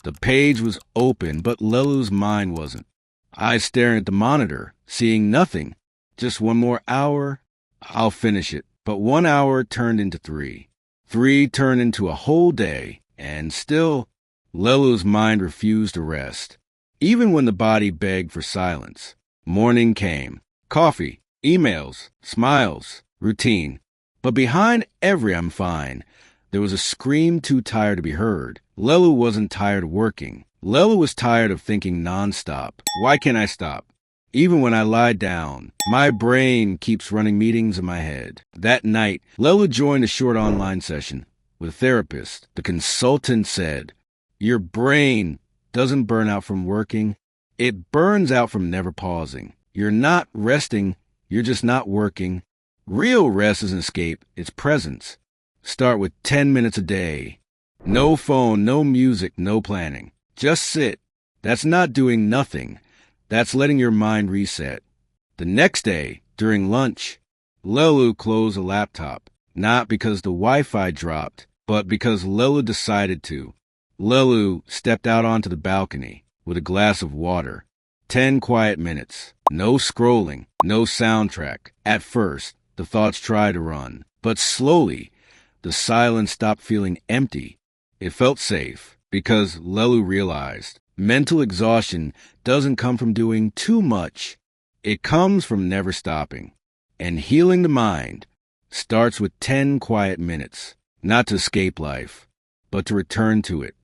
The page was open, but Leloo's mind wasn't. Eyes staring at the monitor, seeing nothing. Just one more hour. I'll finish it. But 1 hour turned into 3. 3 turned into a whole day. And still, Leloo's mind refused to rest. Even when the body begged for silence. Morning came. Coffee, emails, smiles, routine. But behind every "I'm fine," there was a scream too tired to be heard. Leloo wasn't tired of working. Leloo was tired of thinking nonstop. Why can't I stop? Even when I lie down, my brain keeps running meetings in my head. That night, Leloo joined a short online session with a therapist. The consultant said, "Your brain doesn't burn out from working. It burns out from never pausing. You're not resting. You're just not working. Real rest isn't escape. It's presence. Start with 10 minutes a day. No phone, no music, no planning. Just sit. That's not doing nothing. That's letting your mind reset." The next day, during lunch, Leloo closed the laptop, not because the Wi-Fi dropped, but because Leloo decided to. Leloo stepped out onto the balcony with a glass of water. 10 quiet minutes. No scrolling, no soundtrack. At first, the thoughts tried to run, but slowly, the silence stopped feeling empty. It felt safe, because Leloo realized mental exhaustion doesn't come from doing too much. It comes from never stopping. And healing the mind starts with 10 quiet minutes, not to escape life, but to return to it.